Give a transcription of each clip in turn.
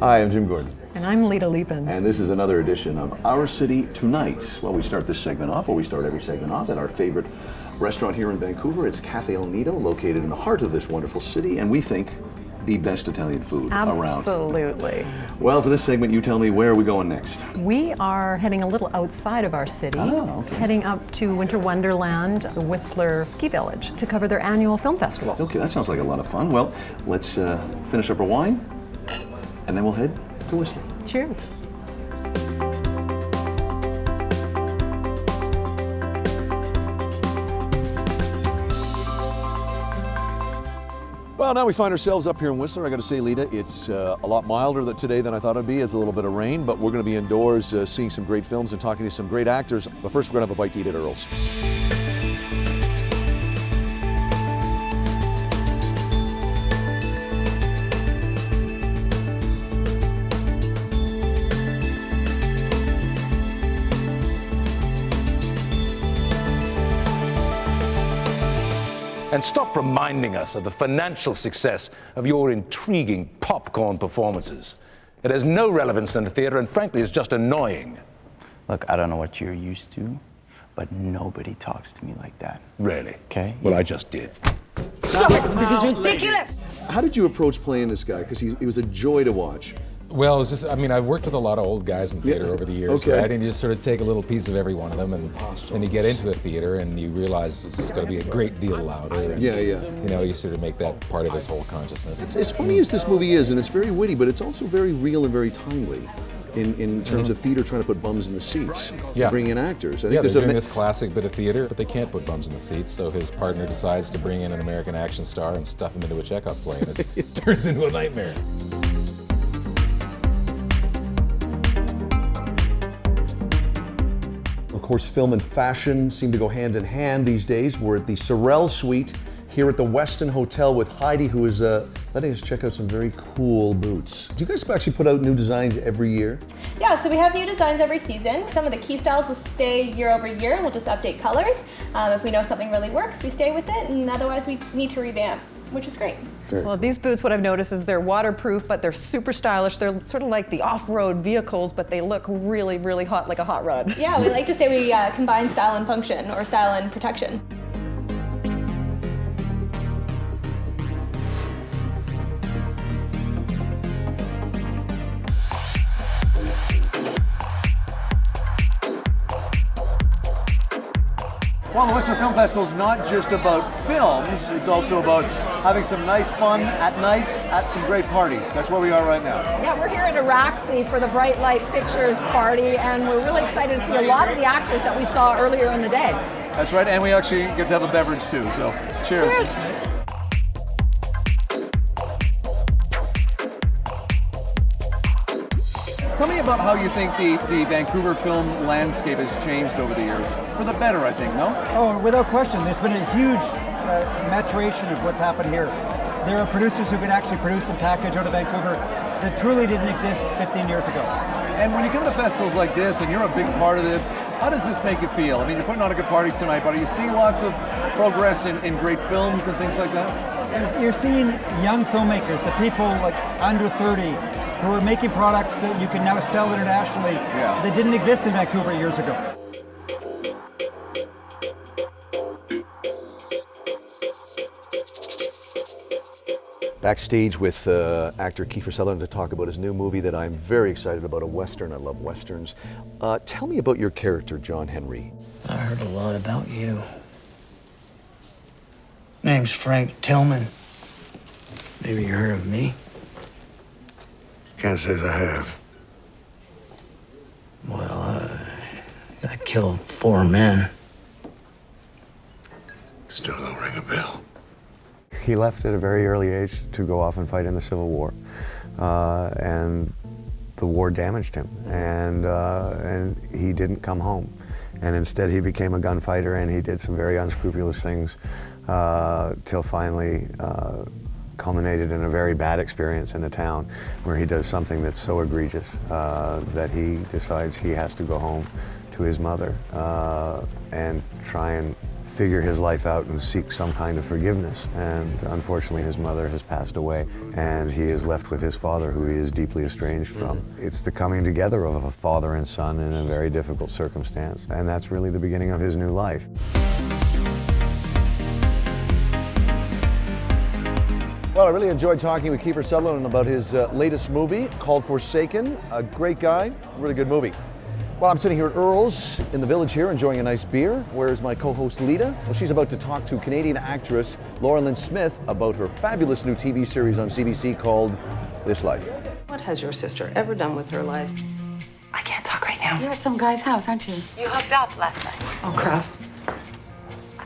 Hi, I'm Jim Gordon. And I'm Leeta Liepins. And this is another edition of Our City Tonight. Well, we start this segment off, or we start every segment off, at our favorite restaurant here in Vancouver. It's Cafe El Nido, located in the heart of this wonderful city, and we think the best Italian food around. Absolutely. Well, for this segment, you tell me, where are we going next? We are heading a little outside of our city, heading up to Winter Wonderland, the Whistler Ski Village, to cover their annual film festival. Okay, that sounds like a lot of fun. Well, let's finish up our wine, and then we'll head to Whistler. Cheers. Well, now we find ourselves up here in Whistler. I got to say, Leeta, it's a lot milder today than I thought it'd be. It's a little bit of rain, but we're going to be indoors seeing some great films and talking to some great actors. But first, we're going to have a bite to eat at Earl's. And stop reminding us of the financial success of your intriguing popcorn performances. It has no relevance in the theater, and frankly, it's just annoying. Look, I don't know what you're used to, but nobody talks to me like that. Really? Okay? Well, I just did. Stop it! This is ridiculous! How did you approach playing this guy? Because he was a joy to watch. Well, it was just, I mean, I've worked with a lot of old guys in theater over the years, okay. right? And you just sort of take a little piece of every one of them, and then you get into a theater and you realize it's going to be a great deal louder. And, you know, you sort of make that part of his whole consciousness. It's as funny as this movie is, and it's very witty, but it's also very real and very timely in terms of theater trying to put bums in the seats, and bring in actors. I think they're doing this classic bit of theater, but they can't put bums in the seats, so his partner decides to bring in an American action star and stuff him into a Chekhov play, and it turns into a nightmare. Of course, film and fashion seem to go hand in hand these days. We're at the Sorrel Suite here at the Westin Hotel with Heidi, who is letting us check out some very cool boots. Do you guys actually put out new designs every year? Yeah, so we have new designs every season. Some of the key styles will stay year over year, and we'll just update colors. If we know something really works, we stay with it, and otherwise we need to revamp, which is great. Well, these boots, what I've noticed is they're waterproof, but they're super stylish. They're sort of like the off-road vehicles, but they look really, really hot, like a hot rod. Yeah, we like to say we combine style and function, or style and protection. Well, the Whistler Film Festival is not just about films, it's also about having some nice fun at night at some great parties. That's where we are right now. Yeah, we're here at Araxi for the Bright Light Pictures party, and we're really excited to see a lot of the actors that we saw earlier in the day. That's right, and we actually get to have a beverage too, so cheers. Cheers. Tell me about how you think the Vancouver film landscape has changed over the years. For the better, I think, no? Oh, without question. There's been a huge maturation of what's happened here. There are producers who can actually produce and package out of Vancouver that truly didn't exist 15 years ago. And when you come to festivals like this, and you're a big part of this, how does this make you feel? I mean, you're putting on a good party tonight, but are you seeing lots of progress in great films and things like that? You're seeing young filmmakers, the people like under 30, who are making products that you can now sell internationally that didn't exist in Vancouver years ago. Backstage with actor Kiefer Sutherland to talk about his new movie that I'm very excited about, a Western. I love Westerns. Tell me about your character, John Henry. I heard a lot about you. Name's Frank Tillman. Maybe you heard of me? Can't say as I have. Well, I killed 4 men. Still don't ring a bell. He left at a very early age to go off and fight in the Civil War, and the war damaged him, and he didn't come home, and instead he became a gunfighter, and he did some very unscrupulous things till finally culminated in a very bad experience in a town where he does something that's so egregious that he decides he has to go home to his mother and try and figure his life out and seek some kind of forgiveness. And unfortunately, his mother has passed away, and he is left with his father, who he is deeply estranged from. It's the coming together of a father and son in a very difficult circumstance, and that's really the beginning of his new life. Well, I really enjoyed talking with Kiefer Sutherland about his latest movie called Forsaken. A great guy, really good movie. Well, I'm sitting here at Earl's in the Village here enjoying a nice beer. Where's my co-host Leeta? Well, she's about to talk to Canadian actress Laura Lynn Smith about her fabulous new TV series on CBC called This Life. What has your sister ever done with her life? I can't talk right now. You're at some guy's house, aren't you? You hooked up last night. Oh, crap.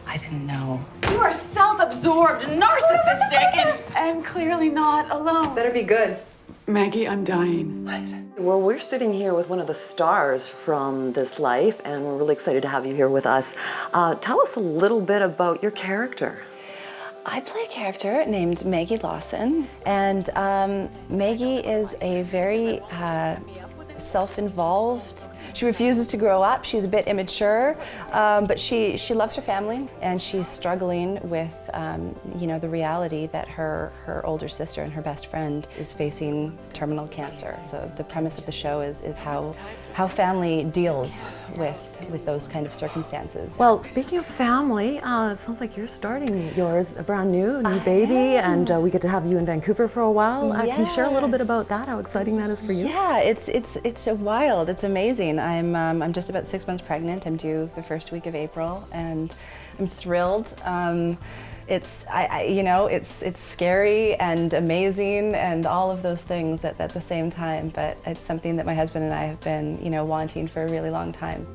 I didn't know. You are self-absorbed, narcissistic, and clearly not alone. This better be good. Maggie, I'm dying. What? Well, we're sitting here with one of the stars from This Life, and we're really excited to have you here with us. Tell us a little bit about your character. I play a character named Maggie Lawson, and Maggie is a very self-involved. She refuses to grow up. She's a bit immature, but she loves her family, and she's struggling with the reality that her older sister and her best friend is facing terminal cancer. The premise of the show is how family deals with those kind of circumstances. Well, speaking of family, it sounds like you're starting yours, a brand new baby, and we get to have you in Vancouver for a while. Can you share a little bit about that, how exciting that is for you? Yeah, it's wild, it's amazing. I'm just about 6 months pregnant. I'm due the first week of April, and I'm thrilled. It's scary and amazing and all of those things at the same time, but it's something that my husband and I have been, wanting for a really long time.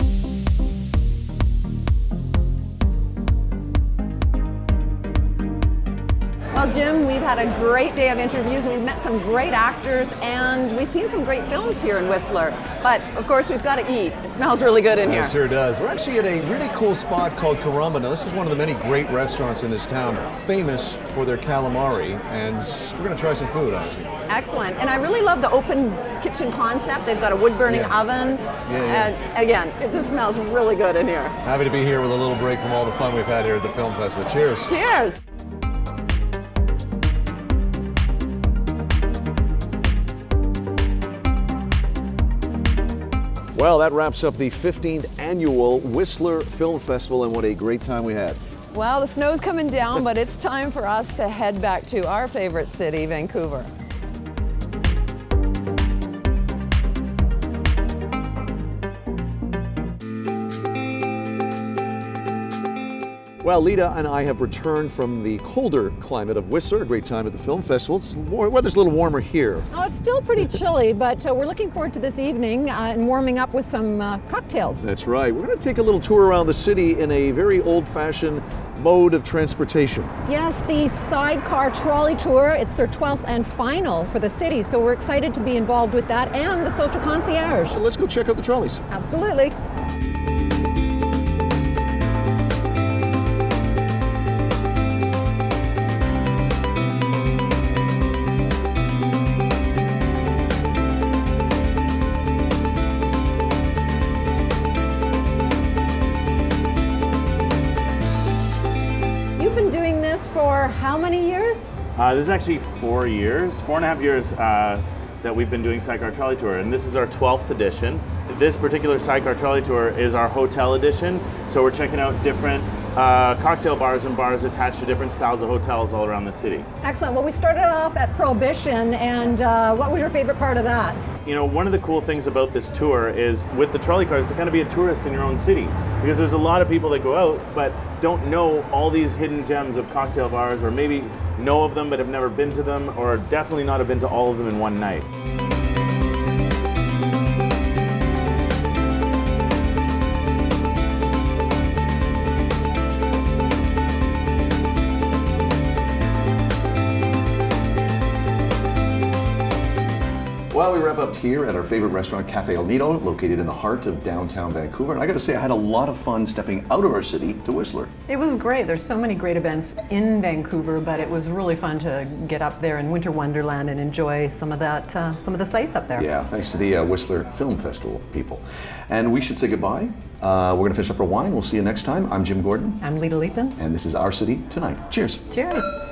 Well, Jim, we've had a great day of interviews. We've met some great actors, and we've seen some great films here in Whistler. But, of course, we've got to eat. It smells really good in here. It sure does. We're actually at a really cool spot called Caramba. Now, this is one of the many great restaurants in this town, famous for their calamari, and we're going to try some food, actually. Excellent. And I really love the open kitchen concept. They've got a wood-burning oven. And, again, it just smells really good in here. Happy to be here with a little break from all the fun we've had here at the Film Festival. Cheers. Cheers. Well, that wraps up the 15th annual Whistler Film Festival, and what a great time we had. Well, the snow's coming down, but it's time for us to head back to our favorite city, Vancouver. Well, Leeta and I have returned from the colder climate of Whistler. A great time at the film festival. Weather's a little warmer here. Oh, it's still pretty chilly, but we're looking forward to this evening and warming up with some cocktails. That's right. We're going to take a little tour around the city in a very old-fashioned mode of transportation. Yes, the sidecar trolley tour. It's their 12th and final for the city, so we're excited to be involved with that and the social concierge. So let's go check out the trolleys. Absolutely. For how many years? This is actually 4 years, 4.5 years that we've been doing Sidecar Trolley Tour, and this is our 12th edition. This particular Sidecar Trolley Tour is our hotel edition, so we're checking out different cocktail bars and bars attached to different styles of hotels all around the city. Excellent. Well, we started off at Prohibition, and what was your favorite part of that? You know, one of the cool things about this tour is with the trolley cars to kind of be a tourist in your own city, because there's a lot of people that go out but don't know all these hidden gems of cocktail bars, or maybe know of them but have never been to them, or definitely not have been to all of them in one night. Well, we wrap up here at our favorite restaurant, Cafe El Nido, located in the heart of downtown Vancouver. And I got to say, I had a lot of fun stepping out of our city to Whistler. It was great. There's so many great events in Vancouver, but it was really fun to get up there in Winter Wonderland and enjoy some of that, some of the sights up there. Yeah, thanks to the Whistler Film Festival people. And we should say goodbye We're going to finish up our wine. We'll see you next time. I'm Jim Gordon. I'm Leeta Liepins. And this is Our City Tonight. Cheers. Cheers.